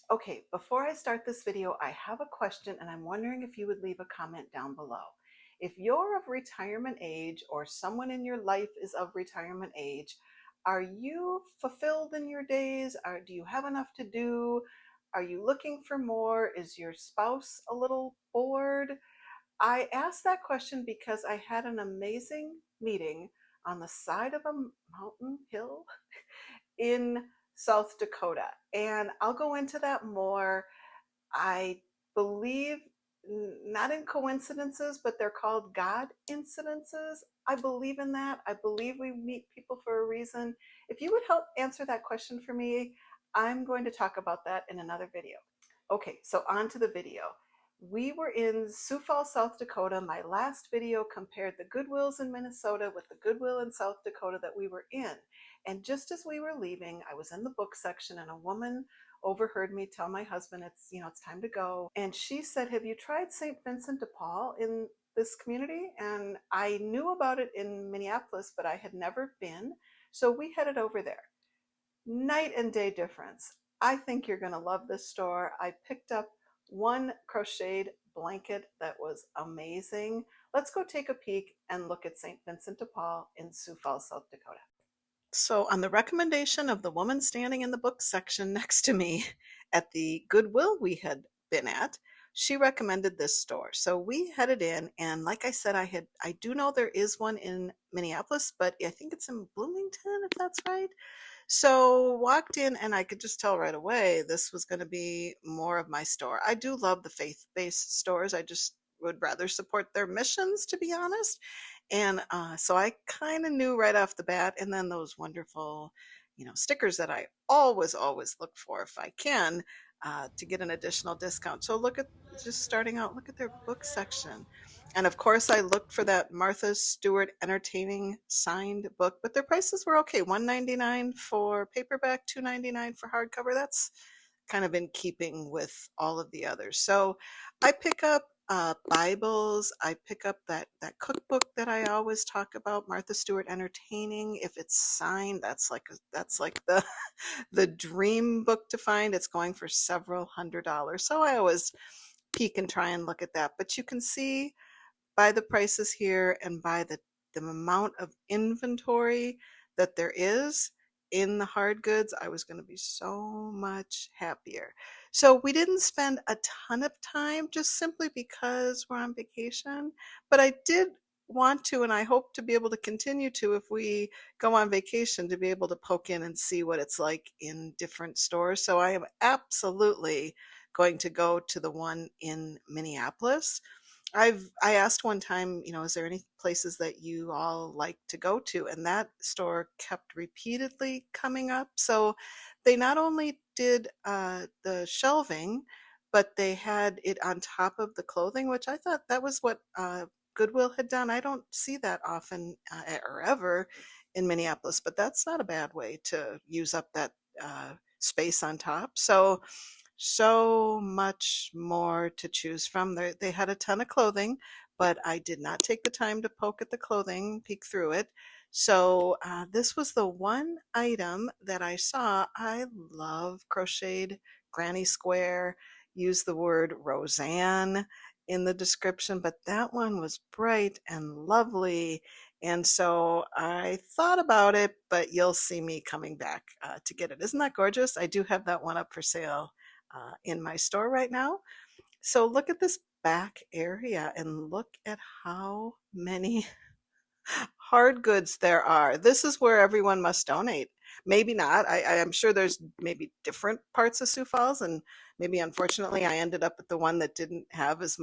Okay, before I start this video, I have a question and I'm wondering if you would leave a comment down below. If you're of retirement age or someone in your life is of retirement age, are you fulfilled in your days? Do you have enough to do? Are you looking for more? Is your spouse a little bored? I asked that question because I had an amazing meeting on the side of a mountain hill in South Dakota. And I'll go into that more. I believe not in coincidences, but they're called God incidences. I believe in that. I believe we meet people for a reason. If you would help answer that question for me, I'm going to talk about that in another video. Okay, so on to the video. We were in Sioux Falls, South Dakota. My last video compared the Goodwills in Minnesota with the Goodwill in South Dakota that we were in. And just as we were leaving, I was in the book section and a woman overheard me tell my husband it's time to go. And she said, "Have you tried St. Vincent de Paul in this community?" And I knew about it in Minneapolis, but I had never been. So we headed over there. Night and day difference. I think you're going to love this store. I picked up one crocheted blanket that was amazing. Let's go take a peek and look at St. Vincent de Paul in Sioux Falls, South Dakota. So, on the recommendation of the woman standing in the book section next to me at the Goodwill we had been at, she recommended this store. So we headed in, and like I said, I do know there is one in Minneapolis, but I think it's in Bloomington, if that's right. So walked in and I could just tell right away this was going to be more of my store. I do love the faith-based stores. I just would rather support their missions, to be honest. And so I kind of knew right off the bat. And then those wonderful, stickers that I always look for if I can to get an additional discount. So look at just starting out, look at their book section. And of course, I looked for that Martha Stewart entertaining signed book, but their prices were okay. $1.99 for paperback, $2.99 for hardcover. That's kind of in keeping with all of the others. So I pick up Bibles. I pick up that cookbook that I always talk about, Martha Stewart Entertaining. If it's signed, that's like the the dream book to find. It's going for several $100s. So I always peek and try and look at that. But you can see by the prices here and by the amount of inventory that there is in the hard goods, I was going to be so much happier. So we didn't spend a ton of time just simply because we're on vacation, but I did want to, and I hope to be able to continue to, if we go on vacation, to be able to poke in and see what it's like in different stores. So I am absolutely going to go to the one in Minneapolis. I asked one time, is there any places that you all like to go to? And that store kept repeatedly coming up. So they not only did the shelving, but they had it on top of the clothing, which I thought that was what Goodwill had done. I don't see that often or ever in Minneapolis, but that's not a bad way to use up that space on top. So much more to choose from. They had a ton of clothing, but I did not take the time to poke at the clothing, peek through it. So this was the one item that I saw. I love crocheted granny square. Use the word Roseanne in the description, but that one was bright and lovely. And so I thought about it, but you'll see me coming back to get it. Isn't that gorgeous? I do have that one up for sale in my store right now. So look at this back area and look at how many hard goods there are. This is where everyone must donate. Maybe not. I'm sure there's maybe different parts of Sioux Falls, and maybe unfortunately I ended up at the one that didn't have as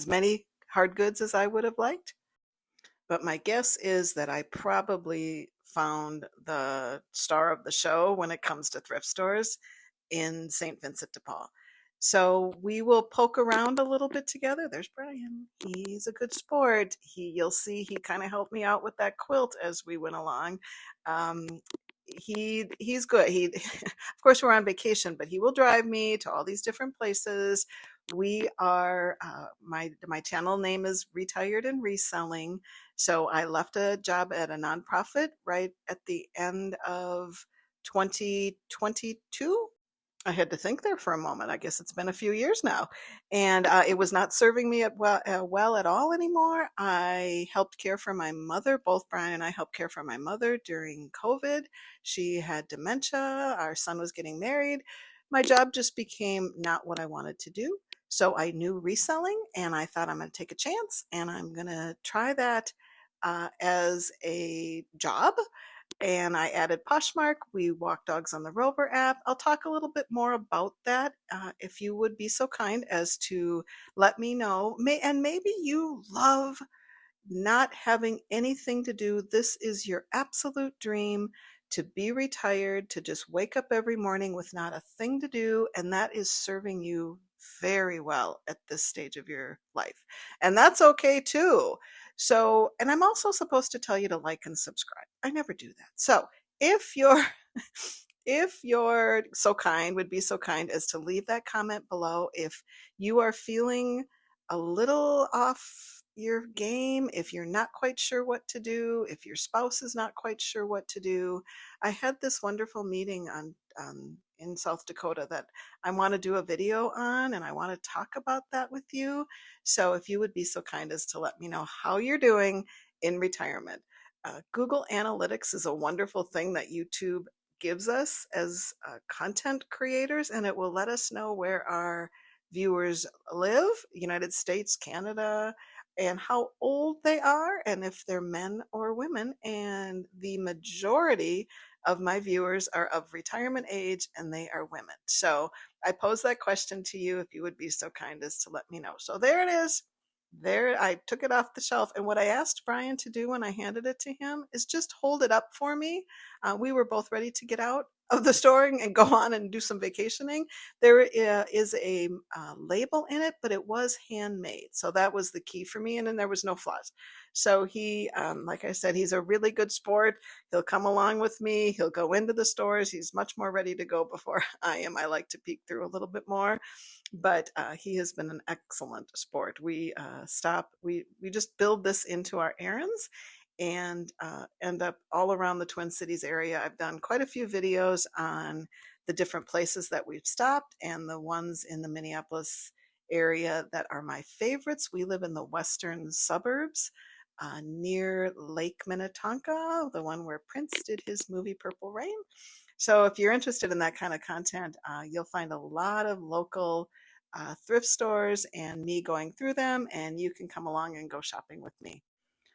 many hard goods as I would have liked. But my guess is that I probably found the star of the show when it comes to thrift stores in St. Vincent de Paul. So we will poke around a little bit together. There's Brian. He's a good sport. You'll see he kind of helped me out with that quilt as we went along. Um, he's good. Of course, we're on vacation, but he will drive me to all these different places. We are my channel name is Retired and Reselling. So I left a job at a nonprofit right at the end of 2022. I had to think there for a moment. I guess it's been a few years now, and it was not serving me well at all anymore. I helped care for my mother. Both Brian and I helped care for my mother during COVID. She had dementia. Our son was getting married. My job just became not what I wanted to do. So I knew reselling, and I thought I'm going to take a chance, and I'm going to try that as a job, and I added Poshmark. We walk dogs on the Rover app. I'll talk a little bit more about that if you would be so kind as to let me know. And maybe you love not having anything to do. This is your absolute dream, to be retired, to just wake up every morning with not a thing to do. And that is serving you very well at this stage of your life. And that's okay too. So, and I'm also supposed to tell you to like and subscribe. I never do that. So if you're if you're so kind, would be so kind as to leave that comment below if you are feeling a little off your game, if you're not quite sure what to do, if your spouse is not quite sure what to do. I had this wonderful meeting in South Dakota that I want to do a video on, and I want to talk about that with you. So if you would be so kind as to let me know how you're doing in retirement. Google Analytics is a wonderful thing that YouTube gives us as content creators, and it will let us know where our viewers live, United States, Canada, and how old they are, and if they're men or women. And the majority of my viewers are of retirement age, and they are women. So I pose that question to you if you would be so kind as to let me know. So there it is. There, I took it off the shelf. And what I asked Brian to do when I handed it to him is just hold it up for me. We were both ready to get out of the store and go on and do some vacationing. There is a label in it, but it was handmade. So that was the key for me. And then there was no flaws. So he, like I said, he's a really good sport. He'll come along with me. He'll go into the stores. He's much more ready to go before I am. I like to peek through a little bit more, but he has been an excellent sport. We just build this into our errands and end up all around the Twin Cities area. I've done quite a few videos on the different places that we've stopped and the ones in the Minneapolis area that are my favorites. We live in the western suburbs near Lake Minnetonka, the one where Prince did his movie Purple Rain. So if you're interested in that kind of content, you'll find a lot of local thrift stores and me going through them, and you can come along and go shopping with me.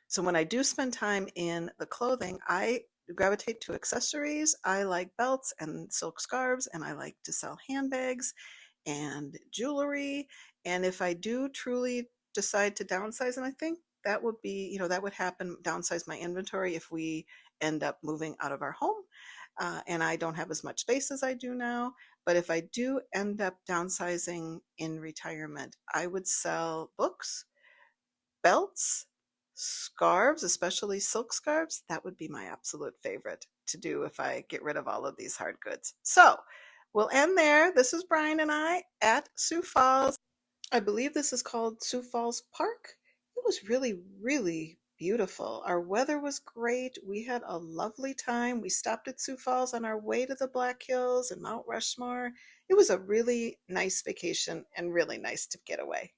So when I do spend time in the clothing, I gravitate to accessories. I like belts and silk scarves, and I like to sell handbags and jewelry. And if I do truly decide to downsize, and I think that would be, that would happen, downsize my inventory if we end up moving out of our home. And I don't have as much space as I do now. But if I do end up downsizing in retirement, I would sell books, belts, scarves, especially silk scarves. That would be my absolute favorite to do if I get rid of all of these hard goods. So we'll end there. This is Brian and I at Sioux Falls. I believe this is called Sioux Falls Park. It was really, really beautiful. Our weather was great. We had a lovely time. We stopped at Sioux Falls on our way to the Black Hills and Mount Rushmore. It was a really nice vacation and really nice to get away.